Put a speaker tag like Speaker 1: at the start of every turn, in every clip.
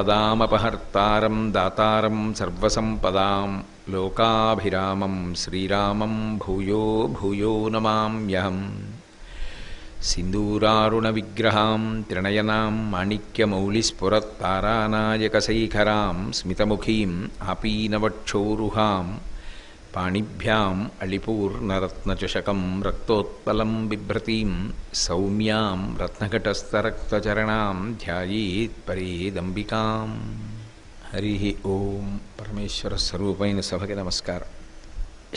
Speaker 1: ఆపదామపహర్తారం దాతారం సర్వసంపదాం లోకాభిరామం శ్రీరామం భూయో భూయో నమామ్యహం. సింధూరారుణవిగ్రహాం త్రినయనాం మాణిక్యమౌళిస్ఫురత్తారానాయకశైఖరాం స్మితముఖీం ఆపీనవక్షోరుహాం పాణిభ్యాం అళిపూర్ణరత్నచషకం రక్తోత్పలం బిభ్రతీం సౌమ్యాం రత్నఘటస్థరక్తచరణాం ధ్యాయేత్ పరేదంబికాం. హరి ఓం. పరమేశ్వర స్వరూపైన సభకి నమస్కారం.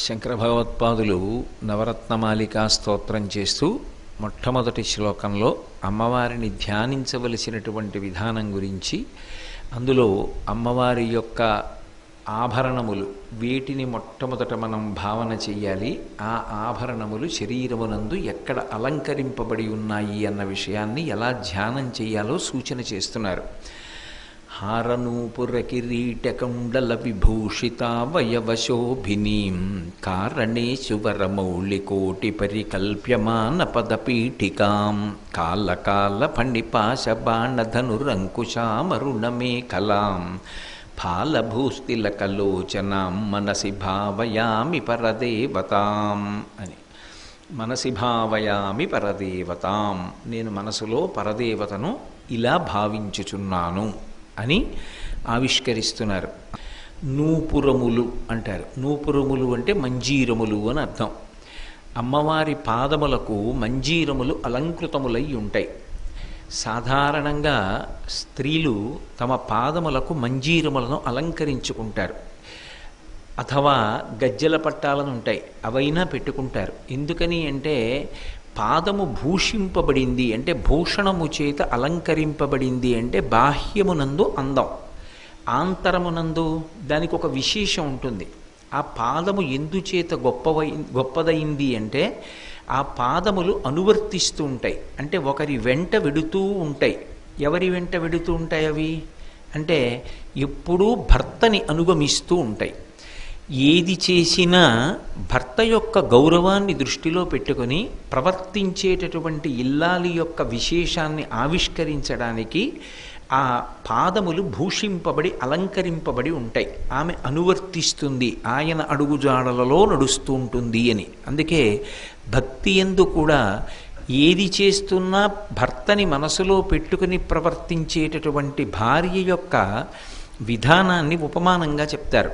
Speaker 1: శంకర భగవత్పాదులు నవరత్నమాలికా స్తోత్రం చేస్తూ మొట్టమొదటి శ్లోకంలో అమ్మవారిని ధ్యానించవలసినటువంటి విధానం గురించి, అందులో అమ్మవారి యొక్క ఆభరణములు వేటిని మొట్టమొదట మనం భావన చెయ్యాలి, ఆ ఆభరణములు శరీరమునందు ఎక్కడ అలంకరింపబడి ఉన్నాయి అన్న విషయాన్ని ఎలా ధ్యానం చెయ్యాలో సూచన చేస్తున్నారు. హారనూపుర కిరీటకుండల విభూషితావయవశోభినీం కారణేషు వరమౌళికోటి పరికల్ప్యమాన పదపీఠికాం కాలకాల ఫణిపాశ బాణధనురంకుశామరుణమేఖలాం ఫాలభూస్తిలకలోచనాం మనసి భావయామి పరదేవతాం అని. మనసి భావయామి పరదేవతాం, నేను మనసులో పరదేవతను ఇలా భావించుచున్నాను అని ఆవిష్కరిస్తున్నారు. నూపురములు అంటారు. నూపురములు అంటే మంజీరములు అని అర్థం. అమ్మవారి పాదములకు మంజీరములు అలంకృతములై ఉంటాయి. సాధారణంగా స్త్రీలు తమ పాదములకు మంజీరములను అలంకరించుకుంటారు, అథవా గజ్జెల పట్టాలను ఉంటాయి, అవైనా పెట్టుకుంటారు. ఎందుకని అంటే పాదము భూషింపబడింది అంటే, భూషణము చేత అలంకరింపబడింది అంటే బాహ్యమునందు అందం, ఆంతరమునందు దానికి ఒక విశేషం ఉంటుంది. ఆ పాదము ఎందుచేత గొప్పదైంది అంటే, ఆ పాదములు అనువర్తిస్తూ ఉంటాయి, అంటే ఒకరి వెంట వెడుతూ ఉంటాయి. ఎవరి వెంట వెడుతూ ఉంటాయి అవి అంటే, ఎప్పుడూ భర్తని అనుగమిస్తూ ఉంటాయి. ఏది చేసినా భర్త యొక్క గౌరవాన్ని దృష్టిలో పెట్టుకొని ప్రవర్తించేటటువంటి ఇల్లాలి యొక్క విశేషాన్ని ఆవిష్కరించడానికి ఆ పాదములు భూషింపబడి అలంకరింపబడి ఉంటాయి. ఆమె అనువర్తిస్తుంది, ఆయన అడుగుజాడలలో నడుస్తూ ఉంటుంది అని. అందుకే భక్తి యందు కూడా ఏది చేస్తున్నా భర్తని మనసులో పెట్టుకుని ప్రవర్తించేటటువంటి భార్య యొక్క విధానాన్ని ఉపమానంగా చెప్తారు.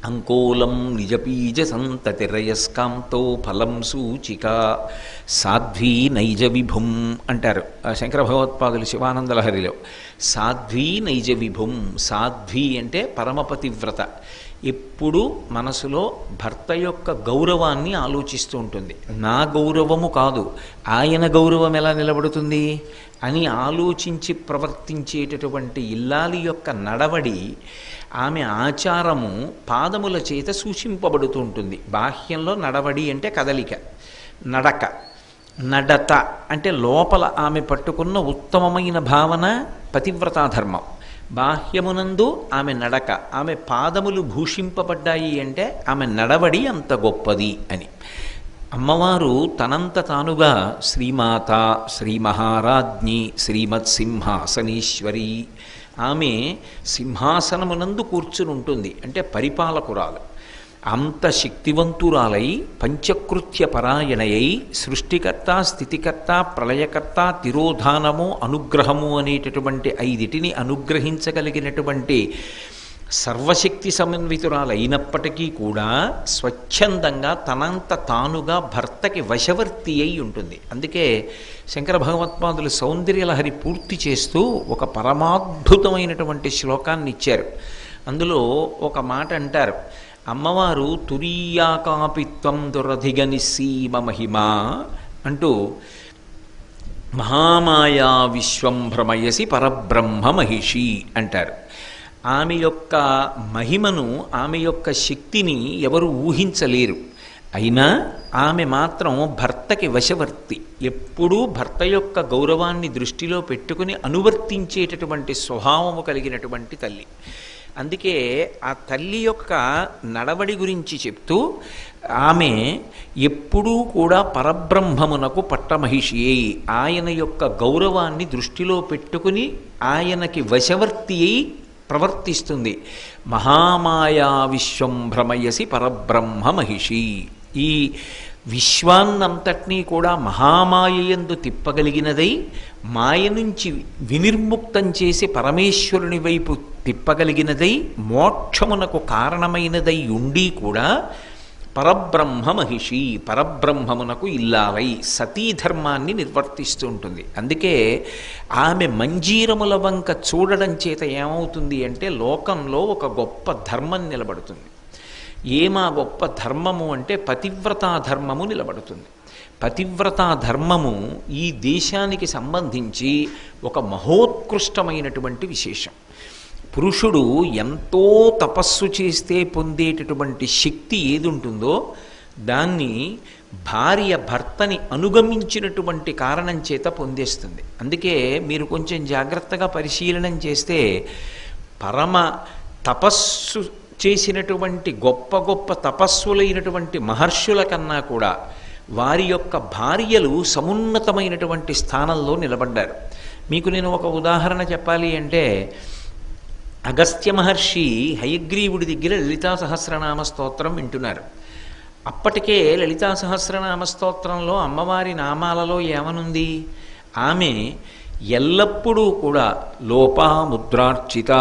Speaker 1: అంకోలం నిజపీజ సంతతిరయస్కాంతో ఫలం సూచిక సాధ్వీ నైజ విభుం అంటారు శంకర భగవత్పాదులు శివానందలహరిలో. సాధ్వీ నైజ విభుం, సాధ్వీ అంటే పరమపతివ్రత, ఎప్పుడు మనసులో భర్త యొక్క గౌరవాన్ని ఆలోచిస్తూ ఉంటుంది. నా గౌరవము కాదు, ఆయన గౌరవం ఎలా నిలబడుతుంది అని ఆలోచించి ప్రవర్తించేటటువంటి ఇల్లాలి యొక్క నడవడి, ఆమె ఆచారము పాదముల చేత సూచింపబడుతూ ఉంటుంది. బాహ్యంలో నడవడి అంటే కదలిక, నడక. నడత అంటే లోపల ఆమె పట్టుకున్న ఉత్తమమైన భావన పతివ్రతాధర్మం. బాహ్యమునందు ఆమె నడక, ఆమె పాదములు భూషింపబడ్డాయి అంటే ఆమె నడవడి అంత గొప్పది అని. అమ్మవారు తనంత తానుగా శ్రీమాత, శ్రీ మహారాజ్ఞి, శ్రీమత్సింహాసనేశ్వరి, ఆమె సింహాసనమునందు కూర్చుని ఉంటుంది అంటే పరిపాలకురాలు. అంత శక్తివంతురాలై పంచకృత్య పరాయణయై సృష్టికర్త, స్థితికర్త, ప్రళయకర్త, తిరోధానము, అనుగ్రహము అనేటటువంటి ఐదిటిని అనుగ్రహించగలిగినటువంటి సర్వశక్తి సమన్వితురాలైనప్పటికీ కూడా స్వచ్ఛందంగా తనంత తానుగా భర్తకి వశవర్తి అయి ఉంటుంది. అందుకే శంకర భగవత్పాదులు సౌందర్యలహరి పూర్తి చేస్తూ ఒక పరమాద్భుతమైనటువంటి శ్లోకాన్ని ఇచ్చారు. అందులో ఒక మాట అంటారు, అమ్మవారు తురీయాకాపిత్వం దురధిగనిసీమ మహిమా అంటూ మహామాయా విశ్వం భ్రమయసి పరబ్రహ్మ మహిషి అంటారు. ఆమె యొక్క మహిమను, ఆమె యొక్క శక్తిని ఎవరు ఊహించలేరు. అయినా ఆమె మాత్రం భర్తకి వశవర్తి, ఎప్పుడూ భర్త యొక్క గౌరవాన్ని దృష్టిలో పెట్టుకుని అనువర్తించేటటువంటి స్వభావము కలిగినటువంటి తల్లి. అందుకే ఆ తల్లి యొక్క నడవడి గురించి చెప్తూ ఆమె ఎప్పుడూ కూడా పరబ్రహ్మమునకు పట్టమహిషి అయి ఆయన యొక్క గౌరవాన్ని దృష్టిలో పెట్టుకుని ఆయనకి వశవర్తి అయి ప్రవర్తిస్తుంది. మహామాయా విశ్వం భ్రమయసి పరబ్రహ్మ మహిషి. ఈ విశ్వాన్నంతటినీ కూడా మహామాయయందు తిప్పగలిగినదై మాయ నుంచి వినిర్ముక్తం చేసి పరమేశ్వరుని వైపు తిప్పగలిగినదై మోక్షమునకు కారణమైనదై ఉండి కూడా పరబ్రహ్మ మహిషి, పరబ్రహ్మమునకు ఇల్లాలై సతీధర్మాన్ని నిర్వర్తిస్తూ ఉంటుంది. అందుకే ఆమె మంజీరముల వంక చూడడం చేత ఏమవుతుంది అంటే లోకంలో ఒక గొప్ప ధర్మం నిలబడుతుంది. ఏమా గొప్ప ధర్మము అంటే పతివ్రతా ధర్మము నిలబడుతుంది. పతివ్రతా ధర్మము ఈ దేశానికి సంబంధించి ఒక మహోత్కృష్టమైనటువంటి విశేషం. పురుషుడు ఎంతో తపస్సు చేస్తే పొందేటటువంటి శక్తి ఏది ఉంటుందో దాన్ని భార్య భర్తని అనుగమించినటువంటి కారణం చేత పొందేస్తుంది. అందుకే మీరు కొంచెం జాగ్రత్తగా పరిశీలనం చేస్తే పరమ తపస్సు చేసినటువంటి గొప్ప గొప్ప తపస్సులైనటువంటి మహర్షుల కన్నా కూడా వారి యొక్క భార్యలు సమున్నతమైనటువంటి స్థానంలో నిలబడ్డారు. మీకు నేను ఒక ఉదాహరణ చెప్పాలి అంటే, అగస్త్య మహర్షి హయగ్రీవుడి దగ్గర లలితా సహస్రనామ స్తోత్రం వింటున్నారు. అప్పటికే లలితా సహస్రనామ స్తోత్రంలో అమ్మవారి నామాలలో ఏమనుంది? ఆమె ఎల్లప్పుడూ కూడా లోపాముద్రార్చిత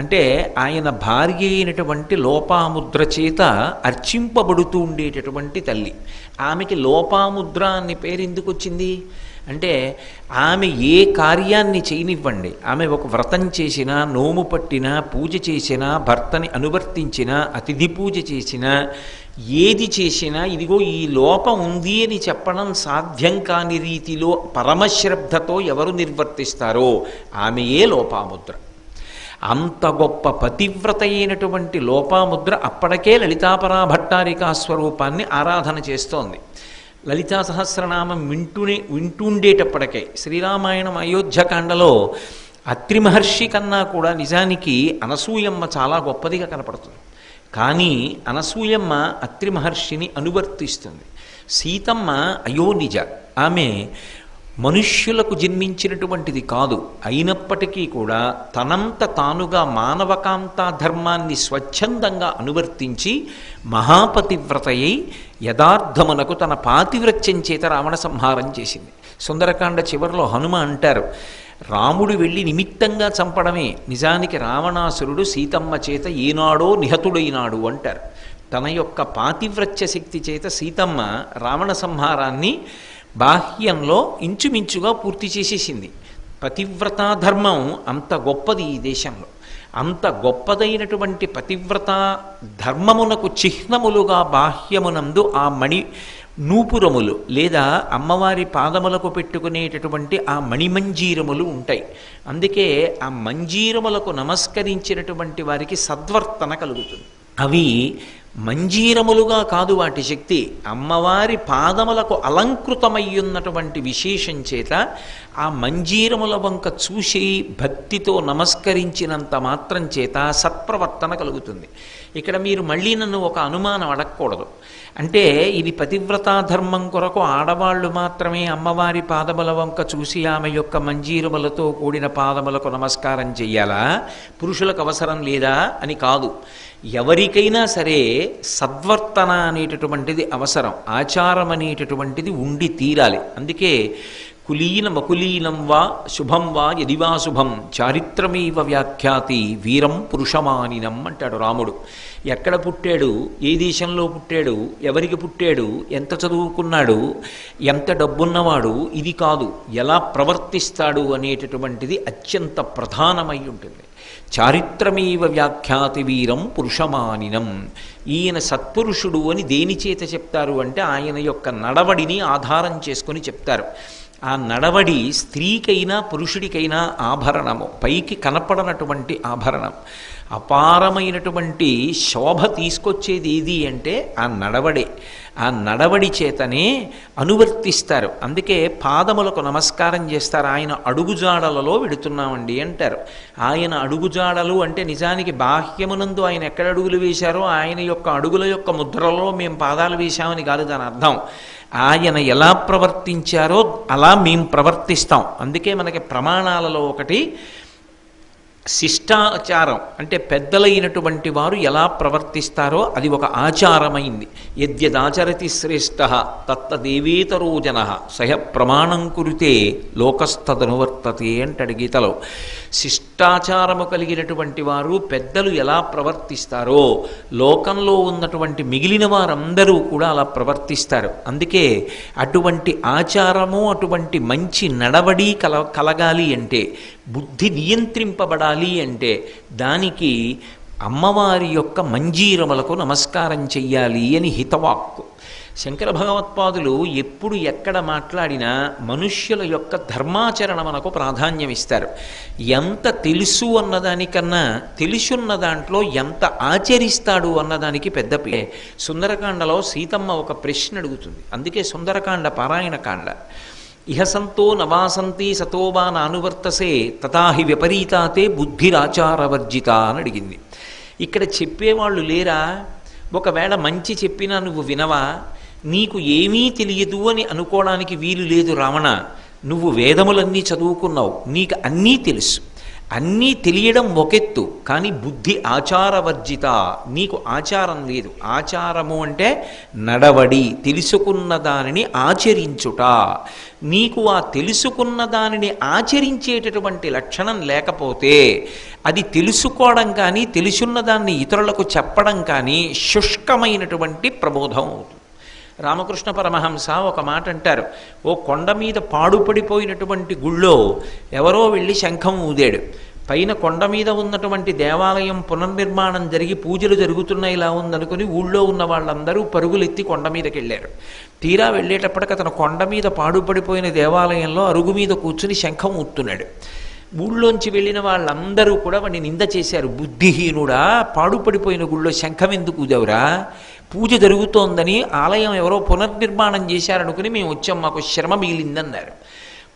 Speaker 1: అంటే ఆయన భార్య అయినటువంటి లోపాముద్ర చేత అర్చింపబడుతూ ఉండేటటువంటి తల్లి. ఆమెకి లోపాముద్ర అని పేరు ఎందుకు వచ్చింది అంటే, ఆమె ఏ కార్యాన్ని చేయనివ్వండి, ఆమె ఒక వ్రతం చేసినా, నోము పట్టినా, పూజ చేసినా, భర్తని అనువర్తించినా, అతిథి పూజ చేసినా, ఏది చేసినా ఇదిగో ఈ లోపం ఉంది అని చెప్పడం సాధ్యం కాని రీతిలో పరమశ్రద్ధతో ఎవరు నిర్వర్తిస్తారో ఆమెయే లోపాముద్ర. అంత గొప్ప పతివ్రత అయినటువంటి లోపాముద్ర అప్పటికే లలితాపరా భట్టారికా స్వరూపాన్ని ఆరాధన చేస్తోంది. లలితా సహస్రనామం వింటుండేటప్పటికే శ్రీరామాయణం అయోధ్యకాండలో అత్రి మహర్షి కన్నా కూడా నిజానికి అనసూయమ్మ చాలా గొప్పదిగా కనపడుతుంది. కానీ అనసూయమ్మ అత్రి మహర్షిని అనువర్తిస్తుంది. సీతమ్మ అయోనిజ, ఆమె మనుష్యులకు జన్మించినటువంటిది కాదు. అయినప్పటికీ కూడా తనంత తానుగా మానవకాంతా ధర్మాన్ని స్వచ్ఛందంగా అనువర్తించి మహాపతివ్రతయై యథార్థమునకు తన పాతివ్రత్యం చేత రావణ సంహారం చేసింది. సుందరకాండ చివరిలో హనుమ అంటారు, రాముడు వెళ్ళి నిమిత్తంగా చంపడమే, నిజానికి రావణాసురుడు సీతమ్మ చేత ఏనాడో నిహతుడైనాడు అంటారు. తన యొక్క పాతివ్రత్య శక్తి చేత సీతమ్మ రావణ సంహారాన్ని బాహ్యంలో ఇంచుమించుగా పూర్తి చేసేసింది. పతివ్రతా ధర్మం అంత గొప్పది ఈ దేశంలో. అంత గొప్పదైనటువంటి పతివ్రతా ధర్మమునకు చిహ్నములుగా బాహ్యమునందు ఆ మణి నూపురములు లేదా అమ్మవారి పాదములకు పెట్టుకునేటటువంటి ఆ మణిమంజీరములు ఉంటాయి. అందుకే ఆ మంజీరములకు నమస్కరించినటువంటి వారికి సద్వర్తన కలుగుతుంది. అవి మంజీరములుగా కాదు వాటి శక్తి, అమ్మవారి పాదములకు అలంకృతమయ్యున్నటువంటి విశేషం చేత ఆ మంజీరముల వంక చూసి భక్తితో నమస్కరించినంత మాత్రం చేత సత్ప్రవర్తన కలుగుతుంది. ఇక్కడ మీరు మళ్ళీ నన్ను ఒక అనుమానం అడగకూడదు. అంటే ఇది పతివ్రతా ధర్మం కొరకు ఆడవాళ్ళు మాత్రమే అమ్మవారి పాదముల వంక చూసి ఆమె యొక్క మంజీరములతో కూడిన పాదములకు నమస్కారం చెయ్యాలా, పురుషులకు అవసరం లేదా అని కాదు. ఎవరికైనా సరే సద్వర్తన అనేటటువంటిది అవసరం, ఆచారం అనేటటువంటిది ఉండి తీరాలి. అందుకే కులీనం అకులీనం వా శుభం వా యదివా శుభం చారిత్రమేవ వ్యాఖ్యాతి వీరం పురుషమానినం అంటాడు రాముడు. ఎక్కడ పుట్టాడు, ఏ దేశంలో పుట్టాడు, ఎవరికి పుట్టాడు, ఎంత చదువుకున్నాడు, ఎంత డబ్బున్నవాడు, ఇది కాదు, ఎలా ప్రవర్తిస్తాడు అనేటటువంటిది అత్యంత ప్రధానమై ఉంటుంది. చారిత్రమేవ వ్యాఖ్యాతి వీరం పురుషమానినం. ఈయన సత్పురుషుడు అని దేని చేత చెప్తారు అంటే ఆయన యొక్క నడవడిని ఆధారం చేసుకొని చెప్తారు. ఆ నడవడి స్త్రీకైనా పురుషుడికైనా ఆభరణము, పైకి కనపడనటువంటి ఆభరణం. అపారమైనటువంటి శోభ తీసుకొచ్చేది ఏది అంటే ఆ నడవడే. ఆ నడవడి చేతనే అనువర్తిస్తారు. అందుకే పాదములకు నమస్కారం చేస్తారు. ఆయన అడుగుజాడలలో వెడుతున్నామండి అంటారు. ఆయన అడుగుజాడలు అంటే నిజానికి బాహ్యమునందు ఆయన ఎక్కడ అడుగులు వేశారో ఆయన యొక్క అడుగుల యొక్క ముద్రలో మేము పాదాలు వేశామని కాదు దాని అర్థం. ఆయన ఎలా ప్రవర్తించారో అలా మేము ప్రవర్తిస్తాం. అందుకే మనకి ప్రమాణాలలో ఒకటి శిష్టాచారం, అంటే పెద్దలైనటువంటి వారు ఎలా ప్రవర్తిస్తారో అది ఒక ఆచారమైంది. యద్యదాచరతి శ్రేష్ఠ తత్తదేవేతరో జనః సహ ప్రమాణం కురుతే లోకస్తదనువర్తతే అంటాడు గీతలో. శిష్టాచారము కలిగినటువంటి వారు పెద్దలు ఎలా ప్రవర్తిస్తారో లోకంలో ఉన్నటువంటి మిగిలిన వారందరూ కూడా అలా ప్రవర్తిస్తారు. అందుకే అటువంటి ఆచారము, అటువంటి మంచి నడవడి కలగాలి అంటే, బుద్ధి నియంత్రింపబడాలి అంటే దానికి అమ్మవారి యొక్క మంజీరములకు నమస్కారం చెయ్యాలి అని హితవాక్కు. శంకర భగవత్పాదులు ఎప్పుడు ఎక్కడ మాట్లాడినా మనుష్యుల యొక్క ధర్మాచరణమునకు ప్రాధాన్యం ఇస్తారు. ఎంత తెలుసు అన్నదానికన్నా తెలుసున్న దాంట్లో ఎంత ఆచరిస్తాడు అన్నదానికి పెద్ద సుందరకాండలో సీతమ్మ ఒక ప్రశ్న అడుగుతుంది. అందుకే సుందరకాండ పారాయణకాండ. ఇహ సంతో నవాసంతి సతోవా నానువర్తసే తథాహి విపరీతాతే బుద్ధిరాచారవర్జిత అని అడిగింది. ఇక్కడ చెప్పేవాళ్ళు లేరా? ఒకవేళ మంచి చెప్పినా నువ్వు వినవా? నీకు ఏమీ తెలియదు అని అనుకోవడానికి వీలు లేదు రావణ. నువ్వు వేదములన్నీ చదువుకున్నావు, నీకు అన్నీ తెలుసు. అన్నీ తెలియడం ఒకెత్తు, కానీ బుద్ధి ఆచారవర్జిత, నీకు ఆచారం లేదు. ఆచారము అంటే నడవడి, తెలుసుకున్న దానిని ఆచరించుట. నీకు ఆ తెలుసుకున్న దానిని ఆచరించేటటువంటి లక్షణం లేకపోతే అది తెలుసుకోవడం కానీ తెలుసున్న దాన్ని ఇతరులకు చెప్పడం కానీ శుష్కమైనటువంటి ప్రబోధం అవుతుంది. రామకృష్ణ పరమహంస ఒక మాట అంటారు. ఓ కొండ మీద పాడుపడిపోయినటువంటి గుళ్ళో ఎవరో వెళ్ళి శంఖం ఊదాడు. పైన కొండ మీద ఉన్నటువంటి దేవాలయం పునర్నిర్మాణం జరిగి పూజలు జరుగుతున్నాయి ఇలా ఉందనుకుని ఊళ్ళో ఉన్న వాళ్ళందరూ పరుగులెత్తి కొండ మీదకి వెళ్ళారు. తీరా వెళ్ళేటప్పటికి అతను కొండ మీద పాడుపడిపోయిన దేవాలయంలో అరుగు మీద కూర్చుని శంఖం ఊతున్నాడు. ఊళ్ళోంచి వెళ్ళిన వాళ్ళందరూ కూడా వాడిని నింద చేశారు. బుద్ధిహీనుడా, పాడుపడిపోయిన గుళ్ళో శంఖం ఎందుకు ఊదావురా? పూజ జరుగుతోందని ఆలయం ఎవరో పునర్నిర్మాణం చేశారనుకుని మేము వచ్చాం, మాకు శ్రమ మిగిలిందన్నారు.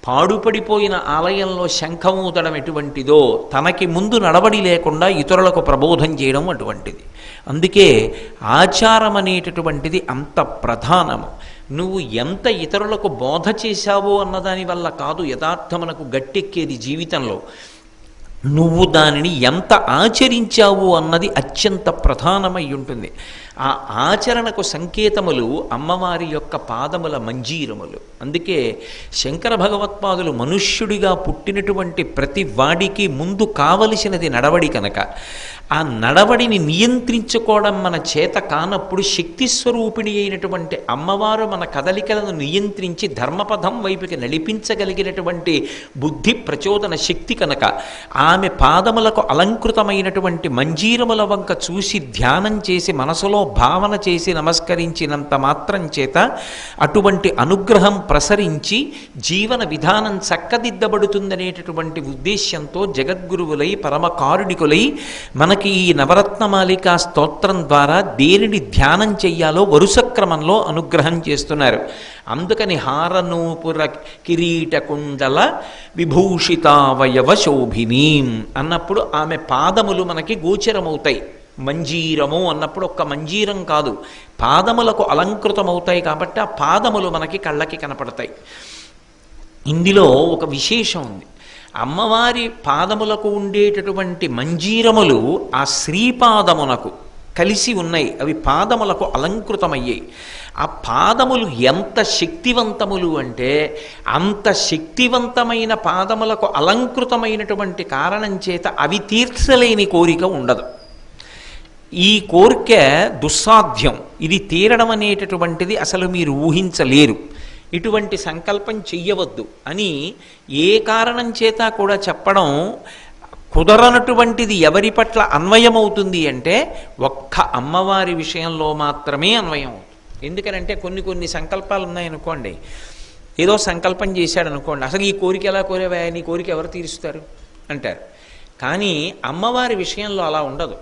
Speaker 1: పాడుపడిపోయిన ఆలయంలో శంఖం ఊదడం ఎటువంటిదో తనకి ముందు నడవడి లేకుండా ఇతరులకు ప్రబోధం చేయడం అటువంటిది. అందుకే ఆచారం అనేటటువంటిది అంత ప్రధానము. నువ్వు ఎంత ఇతరులకు బోధ చేశావో అన్నదాని వల్ల కాదు యథార్థమునకు గట్టెక్కేది జీవితంలో. నువ్వు దానిని ఎంత ఆచరించావు అన్నది అత్యంత ప్రధానమై ఉంటుంది. ఆ ఆచరణకు సంకేతములు అమ్మవారి యొక్క పాదముల మంజీరములు. అందుకే శంకర భగవత్పాదులు మనుష్యుడిగా పుట్టినటువంటి ప్రతి వాడికి ముందు కావలసినది నడవడి కనుక ఆ నడవడిని నియంత్రించుకోవడం మన చేత కానప్పుడు శక్తి స్వరూపిణి అయినటువంటి అమ్మవారు మన కదలికలను నియంత్రించి ధర్మపథం వైపుకి నడిపించగలిగినటువంటి బుద్ధి ప్రచోదన శక్తి కనుక ఆమె పాదములకు అలంకృతమైనటువంటి మంజీరముల వంక చూసి ధ్యానం చేసి మనసులో భావన చేసి నమస్కరించినంత మాత్రం చేత అటువంటి అనుగ్రహం ప్రసరించి జీవన విధానం చక్కదిద్దబడుతుందనేటటువంటి ఉద్దేశ్యంతో జగద్గురువులై పరమకారుణికులై మనకి ఈ నవరత్నమాలికా స్తోత్రం ద్వారా దేనిని ధ్యానం చెయ్యాలో వరుస క్రమంలో అనుగ్రహం చేస్తున్నారు. అందుకని హారనూపుర కిరీట కుండల విభూషితావయవ శోభినీం అన్నప్పుడు ఆమె పాదములు మనకి గోచరమవుతాయి. మంజీరము అన్నప్పుడు ఒక్క మంజీరం కాదు, పాదములకు అలంకృతమవుతాయి కాబట్టి ఆ పాదములు మనకి కళ్ళకి కనపడతాయి. ఇందులో ఒక విశేషం ఉంది. అమ్మవారి పాదములకు ఉండేటటువంటి మంజీరములు ఆ శ్రీపాదమునకు కలిసి ఉన్నాయి. అవి పాదములకు అలంకృతమయ్యాయి. ఆ పాదములు ఎంత శక్తివంతములు అంటే అంత శక్తివంతమైన పాదములకు అలంకృతమైనటువంటి కారణం చేత అవి తీర్చలేని కోరిక ఉండదు. ఈ కోరిక దుస్సాధ్యం. ఇది తీరడం అనేటటువంటిది అసలు మీరు ఊహించలేరు. ఇటువంటి సంకల్పం చెయ్యవద్దు అని ఏ కారణం చేత కూడా చెప్పడం కుదరనటువంటిది ఎవరి పట్ల అన్వయమవుతుంది అంటే ఒక్క అమ్మవారి విషయంలో మాత్రమే అన్వయం అవుతుంది. ఎందుకనంటే కొన్ని సంకల్పాలు ఉన్నాయనుకోండి, ఏదో సంకల్పం చేశాడు అనుకోండి, అసలు ఈ కోరిక ఎలా కోరేవా, నీ కోరిక ఎవరు తీరుస్తారు అంటారు. కానీ అమ్మవారి విషయంలో అలా ఉండదు.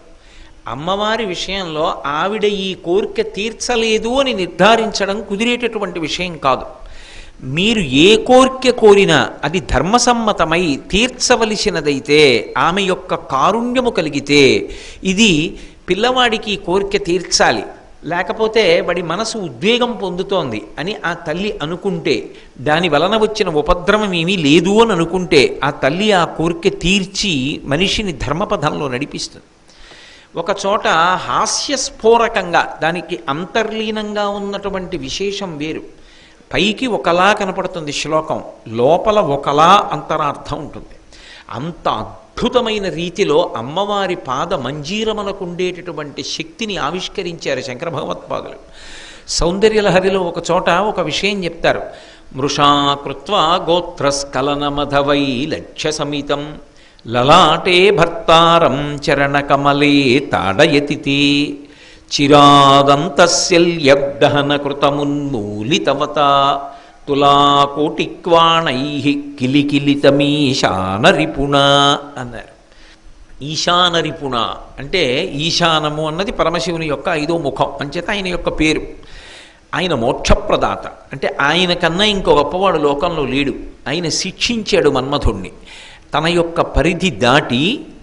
Speaker 1: అమ్మవారి విషయంలో ఆవిడ ఈ కోరిక తీర్చలేదు అని నిర్ధారించడం కుదిరేటటువంటి విషయం కాదు. మీరు ఏ కోరిక కోరినా అది ధర్మసమ్మతమై తీర్చవలసినదైతే, ఆమె యొక్క కారుణ్యము కలిగితే, ఇది పిల్లవాడికి కోరిక తీర్చాలి, లేకపోతే వాడి మనసు ఉద్వేగం పొందుతోంది అని ఆ తల్లి అనుకుంటే, దాని వలన వచ్చిన ఉపద్రవం ఏమీ లేదు అని అనుకుంటే, ఆ తల్లి ఆ కోరిక తీర్చి మనిషిని ధర్మపథంలో నడిపిస్తుంది. ఒక చోట హాస్యస్ఫోరకంగా దానికి అంతర్లీనంగా ఉన్నటువంటి విశేషం వేరు. పైకి ఒకలా కనపడుతుంది శ్లోకం, లోపల ఒకలా అంతరార్థం ఉంటుంది. అంత అద్భుతమైన రీతిలో అమ్మవారి పాద మంజీరమునకు ఉండేటటువంటి శక్తిని ఆవిష్కరించారు శంకర భగవత్పాదులు. సౌందర్యలహరిలో ఒక చోట ఒక విషయం చెప్తారు. మృషా కృత్వా గోత్రస్ఖలనమధవై లక్ష్య సమితం లలాటే భర్తారం చరణకమలే తాడయతితే చిరాదంతస్యల్యబ్దహన కృతమున్మూలితవత తులాకోటిక్వాణై కిలికిలితమీశానరిపుణ అన్నారు. ఈశానరిపుణ అంటే ఈశానము అన్నది పరమశివుని యొక్క 5వ ముఖం అంచేత ఆయన యొక్క పేరు. ఆయన మోక్షప్రదాత, అంటే ఆయన కన్నా ఇంకో గొప్పవాడు లోకంలో లేడు. ఆయన శిక్షించాడు మన్మథుణ్ణి. తన యొక్క పరిధి దాటి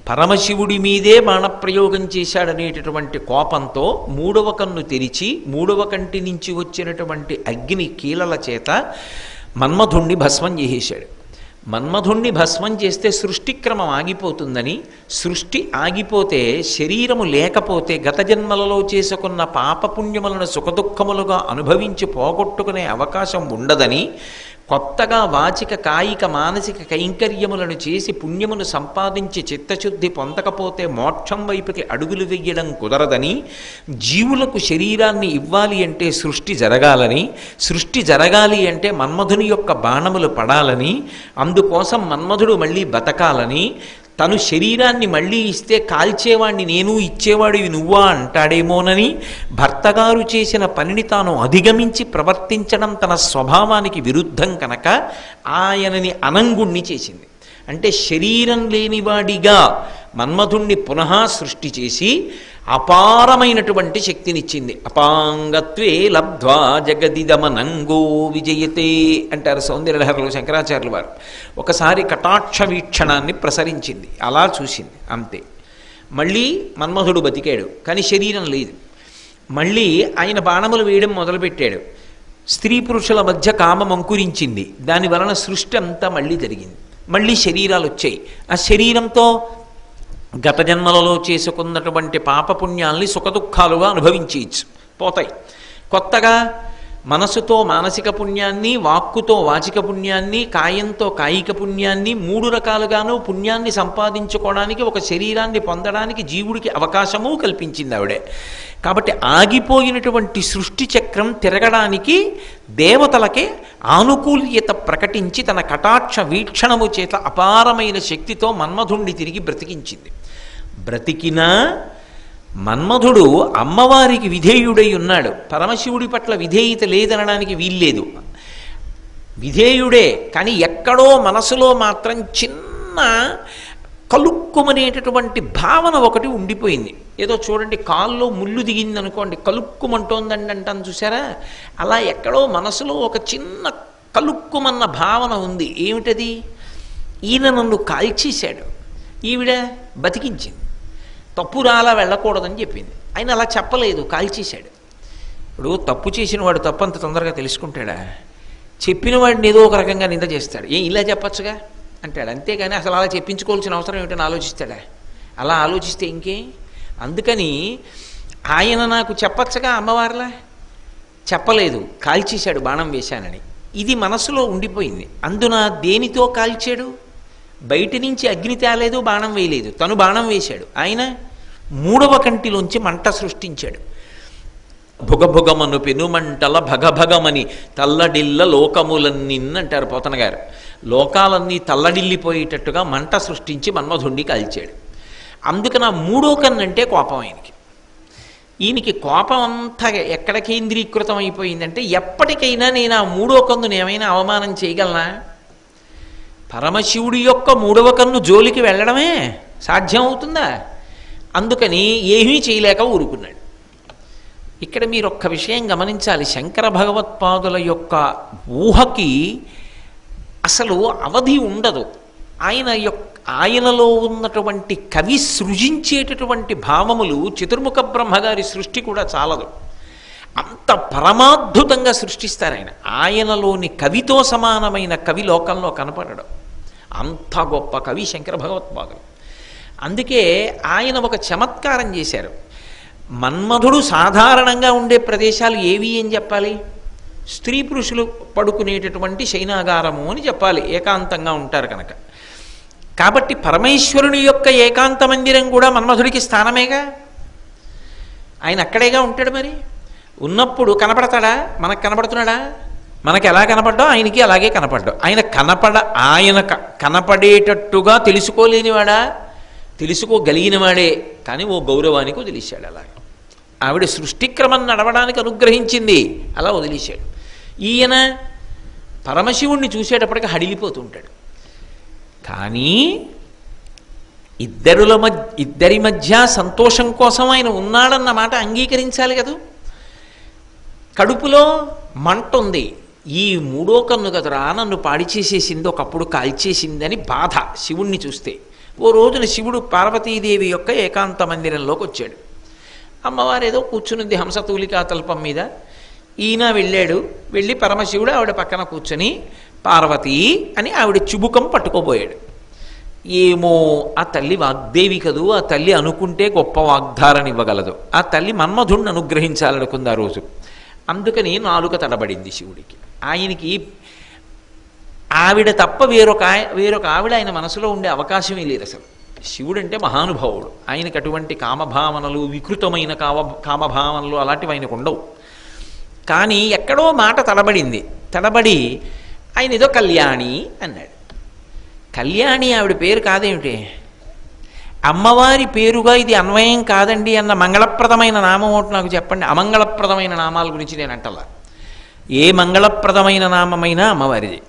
Speaker 1: పరమశివుడి మీదే బాణప్రయోగం చేశాడనేటటువంటి కోపంతో 3వ కన్ను తెరిచి 3వ కంటి నుంచి వచ్చినటువంటి అగ్ని కీలల చేత మన్మథుణ్ణి భస్మం చేసేశాడు. మన్మథుణ్ణి భస్మం చేస్తే సృష్టిక్రమం ఆగిపోతుందని, సృష్టి ఆగిపోతే శరీరము లేకపోతే గత జన్మలలో చేసుకున్న పాపపుణ్యములను సుఖదుఖములుగా అనుభవించి పోగొట్టుకునే అవకాశం ఉండదని, కొత్తగా వాచిక కాయిక మానసిక కైంకర్యములను చేసి పుణ్యమును సంపాదించి చిత్తశుద్ధి పొందకపోతే మోక్షం వైపుకి అడుగులు వెయ్యడం కుదరదని, జీవులకు శరీరాన్ని ఇవ్వాలి అంటే సృష్టి జరగాలని, సృష్టి జరగాలి అంటే మన్మధుని యొక్క బాణములు పడాలని, అందుకోసం మన్మధుడు మళ్ళీ బతకాలని, తను శరీరాన్ని మళ్ళీ ఇస్తే కాల్చేవాడిని నేను, ఇచ్చేవాడివి నువ్వా అంటాడేమోనని, భర్తగారు చేసిన పనిని తాను అధిగమించి ప్రవర్తించడం తన స్వభావానికి విరుద్ధం కనుక ఆయనని అనంగుణ్ణి చేసింది. అంటే శరీరం లేనివాడిగా మన్మధుణ్ణి పునః సృష్టి చేసి అపారమైనటువంటి శక్తినిచ్చింది. అపాంగత్వే లబ్ధ్వా జగదిదమనంగో విజయతే అంటారు సౌందర్యలహరిలో శంకరాచార్యుల వారు. ఒకసారి కటాక్ష వీక్షణాన్ని ప్రసరించింది, అలా చూసింది, అంతే. మళ్ళీ మన్మధుడు బతికాడు, కానీ శరీరం లేదు. మళ్ళీ ఆయన బాణములు వేయడం మొదలుపెట్టాడు. స్త్రీ పురుషుల మధ్య కామం అంకురించింది, దాని వలన సృష్టి అంతా మళ్ళీ జరిగింది. మళ్ళీ శరీరాలు వచ్చాయి. ఆ శరీరంతో గత జన్మలలో చేసుకున్నటువంటి పాపపుణ్యాల్ని సుఖదుఖాలుగా అనుభవించవచ్చు, పోతాయి. కొత్తగా మనసుతో మానసిక పుణ్యాన్ని, వాక్కుతో వాచిక పుణ్యాన్ని, కాయంతో కాయిక పుణ్యాన్ని, 3 రకాలుగాను పుణ్యాన్ని సంపాదించుకోవడానికి ఒక శరీరాన్ని పొందడానికి జీవుడికి అవకాశము కల్పించింది ఆవిడే. కాబట్టి ఆగిపోయినటువంటి సృష్టి చక్రం తిరగడానికి దేవతలకే ఆనుకూల్యత ప్రకటించి తన కటాక్ష వీక్షణము చేత అపారమైన శక్తితో మన్మధుణ్ణి తిరిగి బ్రతికించింది. బ్రతికినా మన్మధుడు అమ్మవారికి విధేయుడై ఉన్నాడు. పరమశివుడి పట్ల విధేయత లేదనడానికి వీల్లేదు. విధేయుడే, కానీ ఎక్కడో మనసులో మాత్రం చిన్న కలుక్కుమనేటటువంటి భావన ఒకటి ఉండిపోయింది. ఏదో చూడండి, కాల్లో ముళ్ళు దిగింది అనుకోండి, కలుక్కుమంటోందండి అంటాను చూసారా, అలా ఎక్కడో మనసులో ఒక చిన్న కలుక్కుమన్న భావన ఉంది. ఏమిటది? ఈయన నన్ను కాల్చేశాడు, ఈవిడ బతికించింది, తప్పు రాలా వెళ్ళకూడదని చెప్పింది. ఆయన అలా చెప్పలేదు, కాల్చేశాడు. ఇప్పుడు తప్పు చేసిన వాడు తప్పు అంత తొందరగా తెలుసుకుంటాడా? చెప్పిన వాడిని ఏదో ఒక రకంగా నింద చేస్తాడు. ఇలా చెప్పచ్చుగా అంటాడు, అంతేగాని అసలు అలా చెప్పించుకోవాల్సిన అవసరం ఏమిటని ఆలోచిస్తాడా? అలా ఆలోచిస్తే ఇంకే. అందుకని ఆయన నాకు చెప్పచ్చుగా అమ్మవారిలా, చెప్పలేదు, కాల్చేశాడు బాణం వేశానని. ఇది మనసులో ఉండిపోయింది. అందున దేనితో కాల్చాడు? బయటి నుంచి అగ్ని తేలేదు, బాణం వేయలేదు, తను బాణం వేశాడు. ఆయన 3వ కంటిలోంచి మంట సృష్టించాడు. భుగభుగమను పెనుమంటల భగభగమని తల్లడిల్ల లోకములన్నిన్నంటారు పోతన గారు. లోకాలన్నీ తల్లడిల్లిపోయేటట్టుగా మంట సృష్టించి మన్మధుణ్ణి కాల్చాడు. అందుకని 3వ కన్నంటే కోపం ఆయనకి. ఈయనకి కోపం అంతా ఎక్కడ కేంద్రీకృతం అయిపోయిందంటే, ఎప్పటికైనా నేను ఆ మూడో కన్నును ఏమైనా అవమానం చేయగలనా? పరమశివుడి యొక్క మూడవ కన్ను జోలికి వెళ్ళడమే సాధ్యం అవుతుందా? అందుకని ఏమీ చేయలేక ఊరుకున్నాడు. ఇక్కడ మీరు ఒక్క విషయం గమనించాలి. శంకర భగవత్పాదుల యొక్క ఊహకి అసలు అవధి ఉండదు. ఆయనలో ఉన్నటువంటి కవి సృజించేటటువంటి భావములు చతుర్ముఖ బ్రహ్మగారి సృష్టి కూడా చాలదు. అంత పరమాద్భుతంగా సృష్టిస్తారు ఆయన. ఆయనలోని కవితో సమానమైన కవి లోకంలో కనపడడు. అంత గొప్ప కవి శంకర భగవత్పాదులు. అందుకే ఆయన ఒక చమత్కారం చేశారు. మన్మధుడు సాధారణంగా ఉండే ప్రదేశాలు ఏవి అని చెప్పాలి? స్త్రీ పురుషులు పడుకునేటటువంటి శయనాగారము అని చెప్పాలి, ఏకాంతంగా ఉంటారు కనుక. కాబట్టి పరమేశ్వరుని యొక్క ఏకాంత మందిరం కూడా మన్మధుడికి స్థానమేగా. ఆయన అక్కడేగా ఉంటాడు. మరి ఉన్నప్పుడు కనపడతాడా? మనకు కనపడుతున్నాడా? మనకు ఎలా కనపడ్డా ఆయనకి అలాగే కనపడ్డా. ఆయన కనపడేటట్టుగా తెలుసుకోలేనివాడా? తెలుసుకోగలిగినవాడే, కానీ ఓ గౌరవానికి వదిలేశాడు. అలాగే ఆవిడ సృష్టిక్రమం నడవడానికి అనుగ్రహించింది, అలా వదిలేశాడు. ఈయన పరమశివుణ్ణి చూసేటప్పటికి హడిలిపోతూ ఉంటాడు. కానీ ఇద్దరి మధ్య సంతోషం కోసం ఆయన ఉన్నాడన్న మాట అంగీకరించాలి కదా. కడుపులో మంట ఉంది, ఈ మూడో కన్ను కదరా నన్ను పాడి చేసేసింది, ఒకప్పుడు కాల్చేసిందని బాధ శివుణ్ణి చూస్తే. ఓ రోజున శివుడు పార్వతీదేవి యొక్క ఏకాంత మందిరంలోకి వచ్చాడు. అమ్మవారు ఏదో కూర్చునుంది హంసతూలికా తల్పం మీద. ఈయన వెళ్ళి పరమశివుడు ఆవిడ పక్కన కూర్చొని పార్వతీ అని ఆవిడ చుబుకం పట్టుకోబోయాడు. ఏమో, ఆ తల్లి వాగ్దేవి కదూ, ఆ తల్లి అనుకుంటే గొప్ప వాగ్ధారణ ఇవ్వగలదు. ఆ తల్లి మన్మధుడిని అనుగ్రహించాలనుకుంది ఆ రోజు. అందుకని నాలుక తడబడింది శివుడికి. ఆయనకి ఆవిడ తప్ప వేరొక ఆవిడ ఆయన మనసులో ఉండే అవకాశమే లేదు అసలు. శివుడు అంటే మహానుభావుడు. ఆయనకి అటువంటి కామభావనలు, వికృతమైన కామభావనలు అలాంటివి ఆయనకు ఉండవు. కానీ ఎక్కడో మాట తడబడి ఆయన ఏదో కళ్యాణి అన్నాడు. కళ్యాణి ఆవిడ పేరు కాదేమిటి? అమ్మవారి పేరుగా ఇది అన్వయం కాదండి అన్న మంగళప్రదమైన నామం ఒకటి నాకు చెప్పండి. అమంగళప్రదమైన నామాల గురించి నేను అంటలా. ఏ మంగళప్రదమైన నామమైనా అమ్మవారిది.